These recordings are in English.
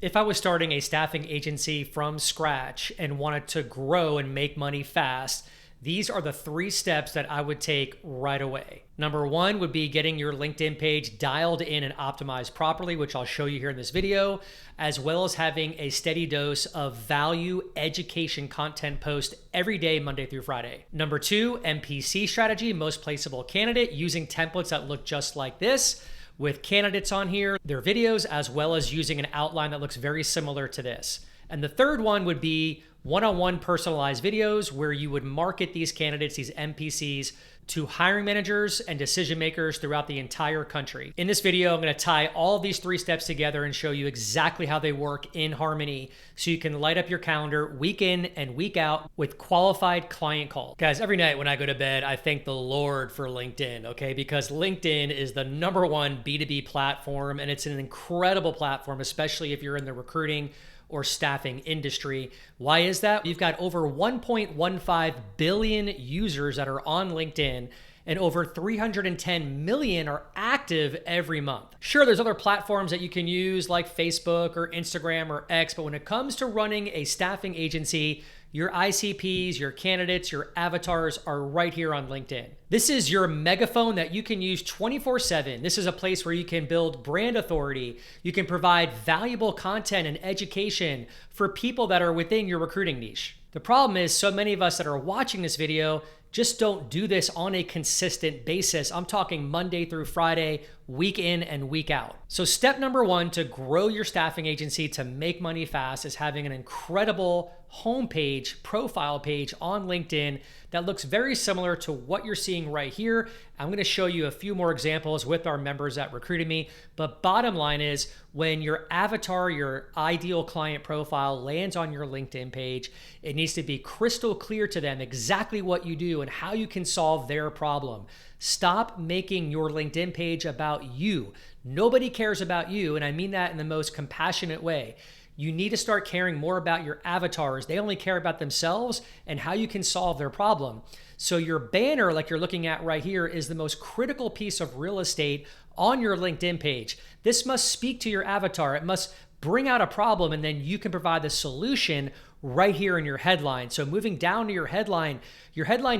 If I was starting a staffing agency from scratch and wanted to grow and make money fast, these are the 3 steps that I would take right away. Number 1 would be getting your LinkedIn page dialed in and optimized properly, which I'll show you here in this video, as well as having a steady dose of value education content post every day, Monday through Friday. Number 2, MPC strategy, most placeable candidate, using templates that look just like this, with candidates on here, their videos, as well as using an outline that looks very similar to this. And the third one would be one-on-one personalized videos where you would market these candidates, these MPCs, to hiring managers and decision makers throughout the entire country. In this video, I'm going to tie all of these 3 steps together and show you exactly how they work in harmony so you can light up your calendar week in and week out with qualified client calls. Guys, every night when I go to bed, I thank the Lord for LinkedIn, okay? Because LinkedIn is the #1 B2B platform, and it's an incredible platform, especially if you're in the recruiting or staffing industry. Why is that? You've got over 1.15 billion users that are on LinkedIn, and over 310 million are active every month. Sure, there's other platforms that you can use like Facebook or Instagram or X, but when it comes to running a staffing agency, your ICPs, your candidates, your avatars are right here on LinkedIn. This is your megaphone that you can use 24/7. This is a place where you can build brand authority. You can provide valuable content and education for people that are within your recruiting niche. The problem is so many of us that are watching this video just don't do this on a consistent basis. I'm talking Monday through Friday, week in and week out. So step number 1 to grow your staffing agency to make money fast is having an incredible homepage, profile page on LinkedIn that looks very similar to what you're seeing right here. I'm going to show you a few more examples with our members at Recruitemy, but bottom line is when your avatar, your ideal client profile lands on your LinkedIn page, it needs to be crystal clear to them exactly what you do and how you can solve their problem. Stop making your LinkedIn page about you. Nobody cares about you, and I mean that in the most compassionate way. You need to start caring more about your avatars. They only care about themselves and how you can solve their problem. So your banner, like you're looking at right here, is the most critical piece of real estate on your LinkedIn page. This must speak to your avatar. It must bring out a problem, and then you can provide the solution right here in your headline. So moving down to your headline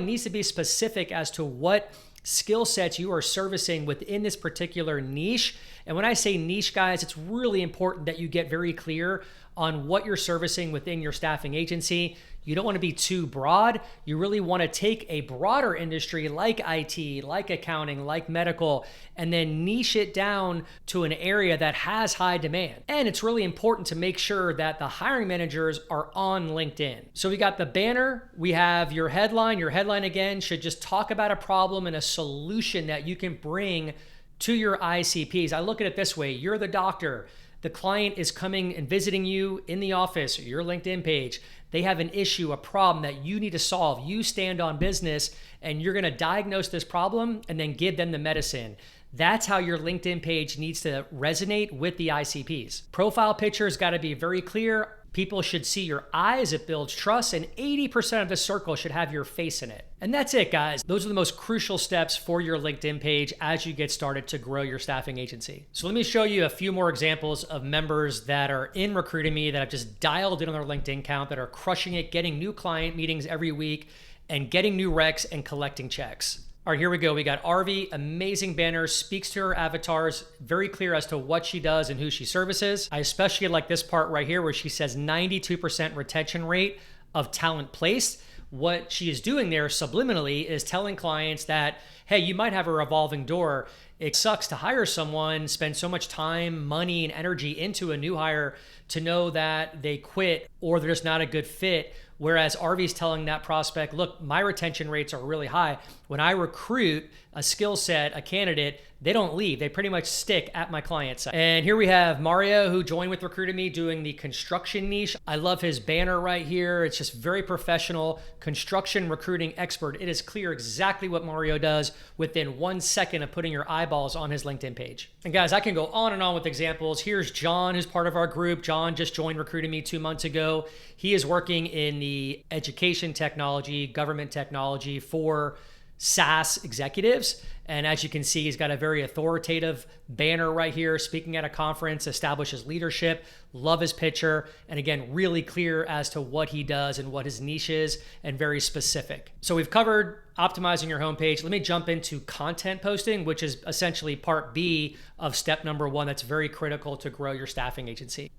needs to be specific as to what skill sets you are servicing within this particular niche. And when I say niche, guys, it's really important that you get very clear on what you're servicing within your staffing agency. You don't want to be too broad. You really want to take a broader industry like IT, like accounting, like medical, and then niche it down to an area that has high demand. And it's really important to make sure that the hiring managers are on LinkedIn. So we got the banner, we have your headline. Your headline, again, should just talk about a problem and a solution that you can bring to your ICPs. I look at it this way. You're the doctor. The client is coming and visiting you in the office, your LinkedIn page. They have an issue, a problem that you need to solve. You stand on business and you're going to diagnose this problem and then give them the medicine. That's how your LinkedIn page needs to resonate with the ICPs. Profile picture's got to be very clear. People should see your eyes. It builds trust, and 80% of the circle should have your face in it. And that's it, guys. Those are the most crucial steps for your LinkedIn page as you get started to grow your staffing agency. So let me show you a few more examples of members that are in Recruitemy that have just dialed in on their LinkedIn account, that are crushing it, getting new client meetings every week, and getting new recs and collecting checks. All right, here we go. We got Arvi, amazing banner, speaks to her avatars, very clear as to what she does and who she services. I especially like this part right here where she says 92% retention rate of talent placed. What she is doing there subliminally is telling clients that, hey, you might have a revolving door. It sucks to hire someone, spend so much time, money, and energy into a new hire to know that they quit or they're just not a good fit. Whereas Arvi's telling that prospect, look, my retention rates are really high. When I recruit a skill set, a candidate, they don't leave. They pretty much stick at my client side. And here we have Mario, who joined with Recruitemy doing the construction niche. I love his banner right here. It's just very professional. Construction recruiting expert. It is clear exactly what Mario does within 1 second of putting your eyeballs on his LinkedIn page. And guys, I can go on and on with examples. Here's John, who's part of our group. John just joined Recruitemy 2 months ago. He is working in the education technology, government technology for SaaS executives. And as you can see, he's got a very authoritative banner right here, speaking at a conference, establishes leadership, love his picture, and again, really clear as to what he does and what his niche is, and very specific. So we've covered optimizing your homepage. Let me jump into content posting, which is essentially part B of step number 1 that's very critical to grow your staffing agency.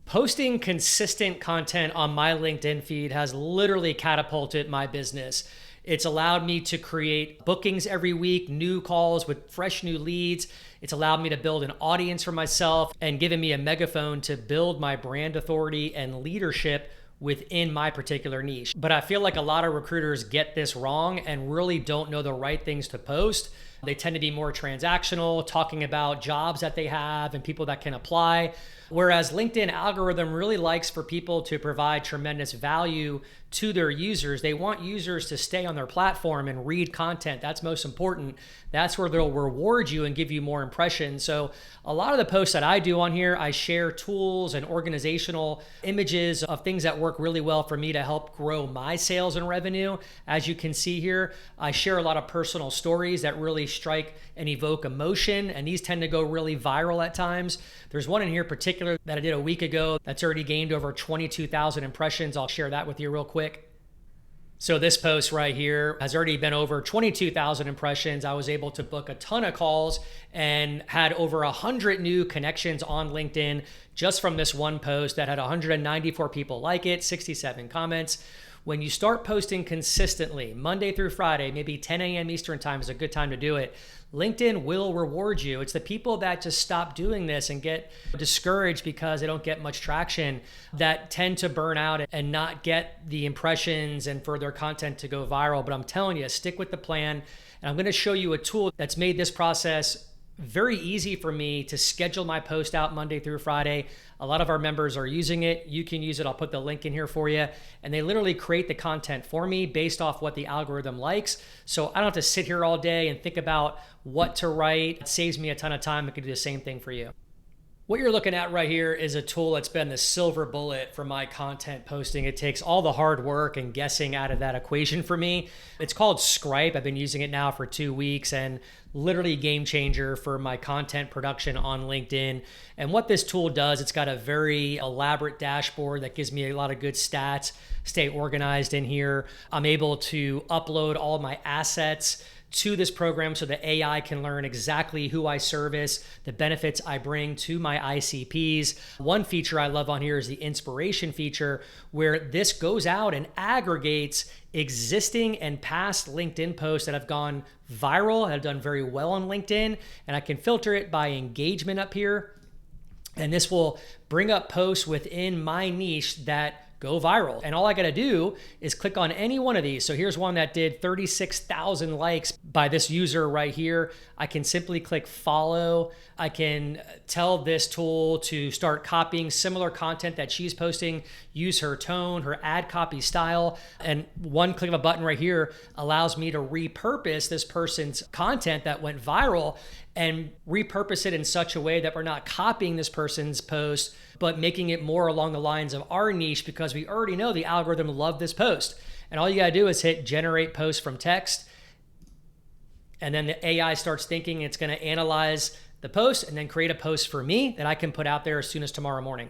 Posting consistent content on my LinkedIn feed has literally catapulted my business. It's allowed me to create bookings every week, new calls with fresh new leads. It's allowed me to build an audience for myself and given me a megaphone to build my brand authority and leadership within my particular niche. But I feel like a lot of recruiters get this wrong and really don't know the right things to post. They tend to be more transactional, talking about jobs that they have and people that can apply. Whereas LinkedIn algorithm really likes for people to provide tremendous value to their users. They want users to stay on their platform and read content. That's most important. That's where they'll reward you and give you more impressions. So a lot of the posts that I do on here, I share tools and organizational images of things that work really well for me to help grow my sales and revenue. As you can see here, I share a lot of personal stories that really strike and evoke emotion, and these tend to go really viral at times. There's one in here particular that I did a week ago that's already gained over 22,000 impressions. I'll share that with you real quick. So this post right here has already been over 22,000 impressions. I was able to book a ton of calls and had over 100 new connections on LinkedIn just from this one post that had 194 people like it, 67 comments. When you start posting consistently, Monday through Friday, maybe 10 a.m. Eastern time is a good time to do it. LinkedIn will reward you. It's the people that just stop doing this and get discouraged because they don't get much traction that tend to burn out and not get the impressions and for their content to go viral. But I'm telling you, stick with the plan. And I'm going to show you a tool that's made this process very easy for me to schedule my post out Monday through Friday. A lot of our members are using it. You can use it. I'll put the link in here for you. And they literally create the content for me based off what the algorithm likes. So I don't have to sit here all day and think about what to write. It saves me a ton of time. I can do the same thing for you. What you're looking at right here is a tool that's been the silver bullet for my content posting. It takes all the hard work and guessing out of that equation for me. It's called Scribe. I've been using it now for 2 weeks and literally game changer for my content production on LinkedIn. And what this tool does, it's got a very elaborate dashboard that gives me a lot of good stats, stay organized in here. I'm able to upload all of my assets to this program so the AI can learn exactly who I service, the benefits I bring to my ICPs. One feature I love on here is the inspiration feature, where this goes out and aggregates existing and past LinkedIn posts that have gone viral, have done very well on LinkedIn, and I can filter it by engagement up here. And this will bring up posts within my niche that go viral. And all I got to do is click on any one of these. So here's one that did 36,000 likes by this user right here. I can simply click follow. I can tell this tool to start copying similar content that she's posting, use her tone, her ad copy style. And one click of a button right here allows me to repurpose this person's content that went viral and repurpose it in such a way that we're not copying this person's post, but making it more along the lines of our niche, because we already know the algorithm loved this post. And all you gotta do is hit generate post from text. And then the AI starts thinking, it's gonna analyze the post and then create a post for me that I can put out there as soon as tomorrow morning.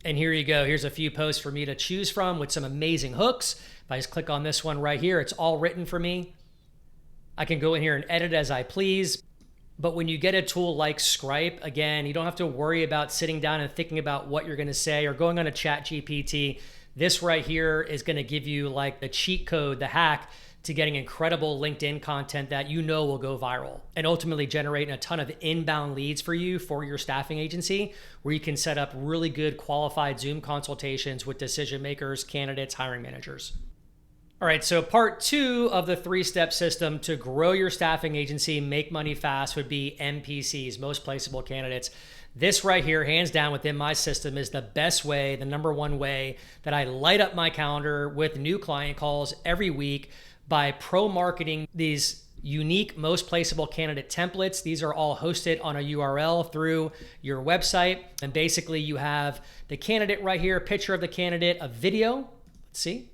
And here you go. Here's a few posts for me to choose from with some amazing hooks. If I just click on this one right here, it's all written for me. I can go in here and edit as I please. But when you get a tool like Scribe, again, you don't have to worry about sitting down and thinking about what you're going to say or going on a chat GPT. This right here is going to give you like the cheat code, the hack to getting incredible LinkedIn content that you know will go viral and ultimately generate a ton of inbound leads for you for your staffing agency, where you can set up really good qualified Zoom consultations with decision makers, candidates, hiring managers. All right, so part 2 of the 3-step system to grow your staffing agency, make money fast, would be MPCs, most placeable candidates. This right here, hands down within my system, is the best way, the number one way that I light up my calendar with new client calls every week by pro-marketing these unique most placeable candidate templates. These are all hosted on a URL through your website. And basically you have the candidate right here, a picture of the candidate, a video. Let's see.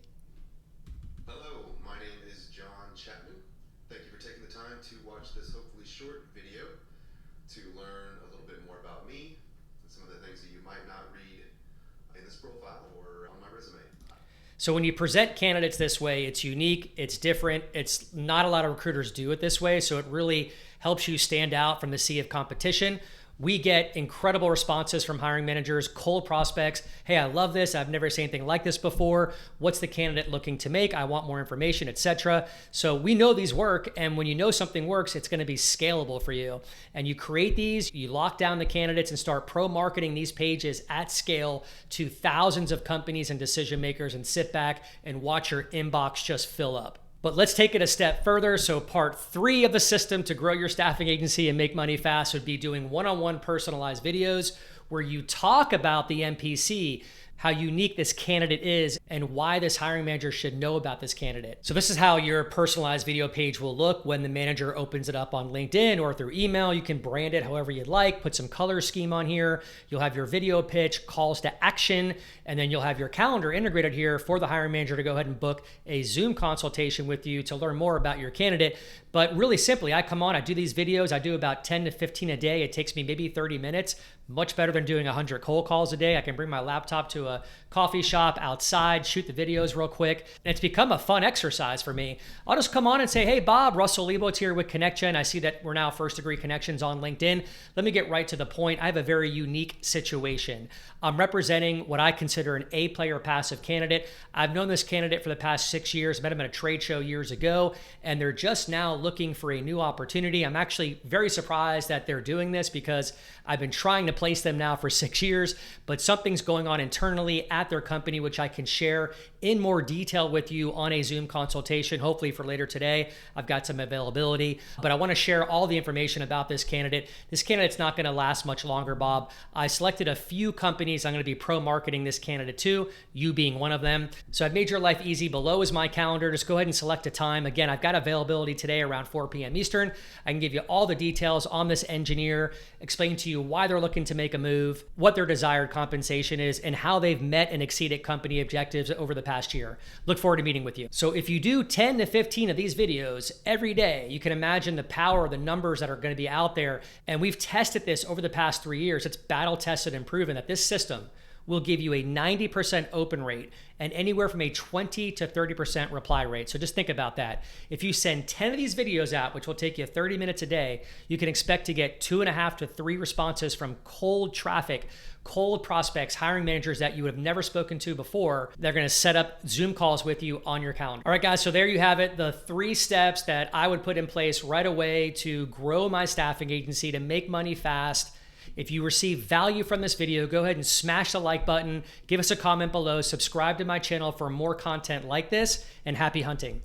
So when you present candidates this way, it's unique, it's different, it's not a lot of recruiters do it this way, so it really helps you stand out from the sea of competition. We get incredible responses from hiring managers, cold prospects. Hey, I love this. I've never seen anything like this before. What's the candidate looking to make? I want more information, etc. So we know these work. And when you know something works, it's going to be scalable for you. And you create these, you lock down the candidates and start pro-marketing these pages at scale to thousands of companies and decision makers, and sit back and watch your inbox just fill up. But let's take it a step further. So part 3 of the system to grow your staffing agency and make money fast would be doing one-on-one personalized videos where you talk about the MPC, how unique this candidate is, and why this hiring manager should know about this candidate. So this is how your personalized video page will look when the manager opens it up on LinkedIn or through email. You can brand it however you'd like, put some color scheme on here. You'll have your video pitch, calls to action, and then you'll have your calendar integrated here for the hiring manager to go ahead and book a Zoom consultation with you to learn more about your candidate. But really simply, I come on, I do these videos, I do about 10 to 15 a day. It takes me maybe 30 minutes, much better than doing 100 cold calls a day. I can bring my laptop to a coffee shop outside, shoot the videos real quick. And it's become a fun exercise for me. I'll just come on and say, hey, Bob, Russell Liebowitz here with Connection. I see that we're now first degree connections on LinkedIn. Let me get right to the point. I have a very unique situation. I'm representing what I consider an A-player passive candidate. I've known this candidate for the past 6 years, met him at a trade show years ago, and they're just now looking for a new opportunity. I'm actually very surprised that they're doing this because I've been trying to place them now for 6 years, but something's going on internally at their company, which I can share in more detail with you on a Zoom consultation, hopefully for later today. I've got some availability, but I want to share all the information about this candidate. This candidate's not going to last much longer, Bob. I selected a few companies I'm going to be pro-marketing this candidate to, you being one of them. So I've made your life easy. Below is my calendar. Just go ahead and select a time. Again, I've got availability today around 4 p.m. Eastern. I can give you all the details on this engineer, explain to you why they're looking to make a move, what their desired compensation is, and how they've met and exceeded company objectives over the past year. Look forward to meeting with you. So if you do 10 to 15 of these videos every day, you can imagine the power of the numbers that are going to be out there. And we've tested this over the past 3 years. It's battle tested and proven that this system will give you a 90% open rate and anywhere from a 20 to 30% reply rate. So just think about that. If you send 10 of these videos out, which will take you 30 minutes a day, you can expect to get 2.5 to 3 responses from cold traffic, cold prospects, hiring managers that you would have never spoken to before. They're going to set up Zoom calls with you on your calendar. All right, guys, so there you have it. The 3 steps that I would put in place right away to grow my staffing agency, to make money fast. If you receive value from this video, go ahead and smash the like button, give us a comment below, subscribe to my channel for more content like this, and happy hunting.